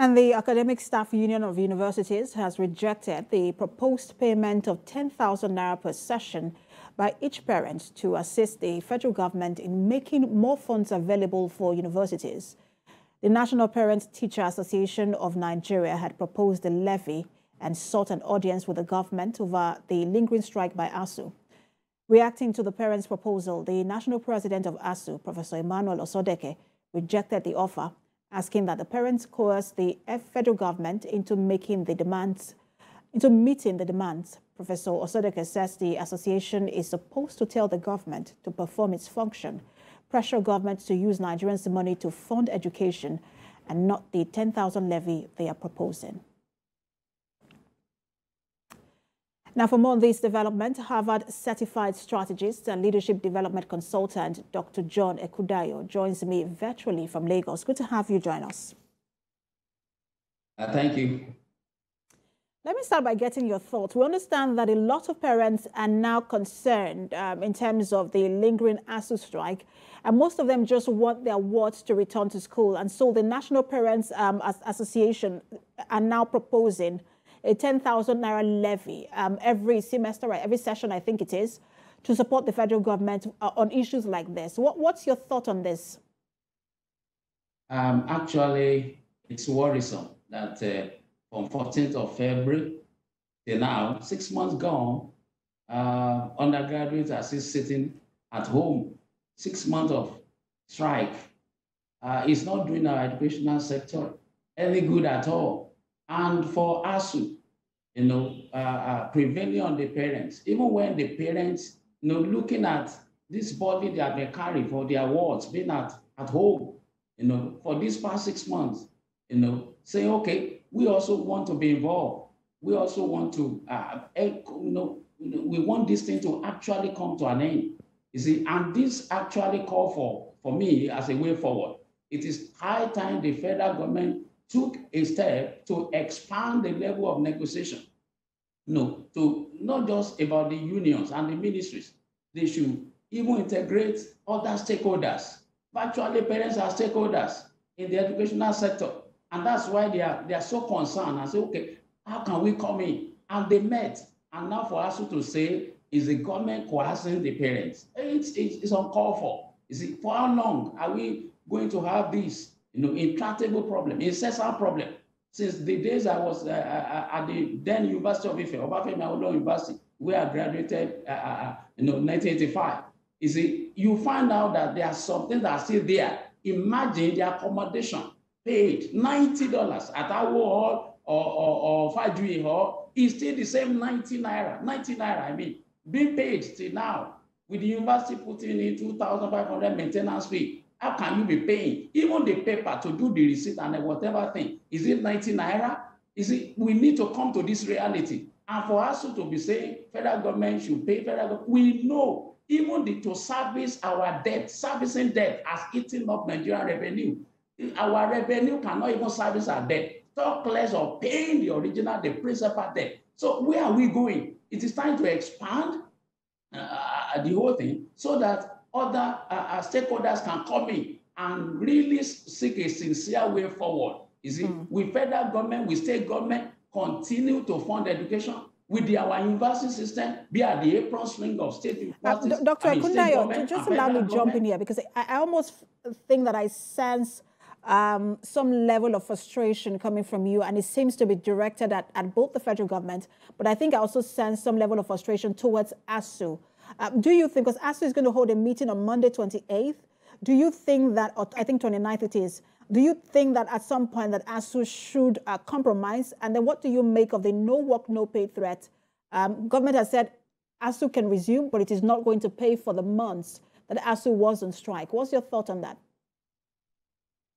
And the Academic Staff Union of Universities has rejected the proposed payment of 10,000 naira per session by each parent to assist the federal government in making more funds available for universities. The National Parent-Teacher Association of Nigeria had proposed a levy and sought an audience with the government over the lingering strike by ASUU. Reacting to the parents' proposal, the national president of ASUU, Professor Emmanuel Osodeke, rejected the offer, asking that the parents coerce the federal government into meeting the demands. Professor Osodeke says the association is supposed to tell the government to perform its function, pressure government to use Nigerians' money to fund education, and not the 10,000 levy they are proposing. Now, for more on this development, Harvard-certified strategist and leadership development consultant Dr. John Ekundayo joins me virtually from Lagos. Good to have you join us. Thank you. Let me start by getting your thoughts. We understand that a lot of parents are now concerned in terms of the lingering ASUU strike, and most of them just want their wards to return to school. And so the National Parents Association are now proposing a 10,000 naira levy every semester, right, every session, I think it is, to support the federal government on issues like this. What's your thought on this? Actually, it's worrisome that from 14th of February till now, 6 months gone, undergraduates are still sitting at home. 6 months of strike. It's not doing our educational sector any good at all. And for ASUU, prevailing on the parents, even when the parents, looking at this body they have been carrying for their wards, being at home, for these past 6 months, saying, okay, we also want to be involved. We also want to, we want this thing to actually come to an end. You see, and this actually call for me as a way forward. It is high time the federal government took a step to expand the level of negotiation. To not just about the unions and the ministries. They should even integrate other stakeholders. Virtually, parents are stakeholders in the educational sector. And that's why they are so concerned and say, okay, how can we come in? And they met. And now for us to say, is the government coercing the parents? It's uncalled for. You see, for how long are we going to have this intractable problem, incessant problem? Since the days I was at the then University of Ife, Obafemi Awolowo University, where I graduated in 1985. You see, you find out that there are some things that are still there. Imagine the accommodation paid $90 at our hall or Fajui hall is still the same 90 naira, being paid till now, with the university putting in 2,500 maintenance fee. How can you be paying even the paper to do the receipt and whatever thing? Is it 90 naira? We need to come to this reality. And for us to be saying federal government should pay federal government, we know even to service our debt, servicing debt has eaten up Nigerian revenue. Our revenue cannot even service our debt. Talk less of paying the principal debt. So where are we going? It is time to expand the whole thing so that other stakeholders can come in and really seek a sincere way forward. With federal government, with state government, continue to fund education. With our university system, be at the apron string of state universities. Dr. Ekundayo, just allow me to jump in here, because I almost think that I sense some level of frustration coming from you, and it seems to be directed at both the federal government, but I think I also sense some level of frustration towards ASUU. Do you think, because ASUU is going to hold a meeting on Monday 28th, do you think that, or I think 29th it is, do you think that at some point that ASUU should compromise? And then what do you make of the no work, no pay threat? Government has said ASUU can resume, but it is not going to pay for the months that ASUU was on strike. What's your thought on that?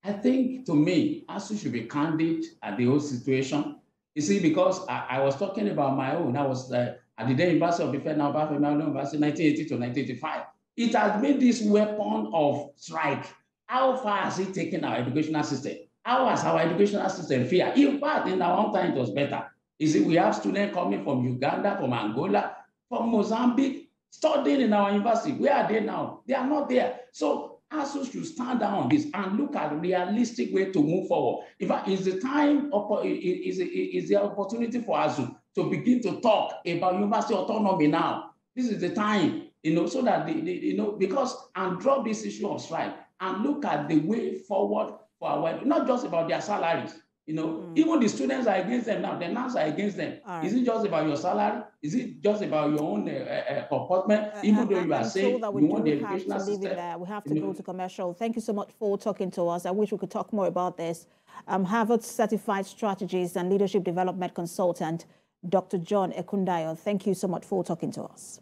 I think, to me, ASUU should be candid at the whole situation. You see, because I was talking about my own. I was at the then University of Ife, now University, 1980 to 1985. It has been this weapon of strike. How far has it taken our educational system? How has our educational system fared? In fact, in our own time, it was better. You see, we have students coming from Uganda, from Angola, from Mozambique, studying in our university. Where are they now? They are not there. So ASUU should stand down on this and look at a realistic way to move forward. In fact, is the time, is the opportunity for ASUU to begin to talk about university autonomy now. This is the time, so that, and drop this issue of strike and look at the way forward for our, not just about their salaries. Even the students are against them now. The NAS are against them. Right. Is it just about your salary? Is it just about your own comportment? Even though you are saying that you want the educational system. We have to go to commercial. Thank you so much for talking to us. I wish we could talk more about this. Harvard certified strategist and leadership development consultant, Dr. John Ekundayo. Thank you so much for talking to us.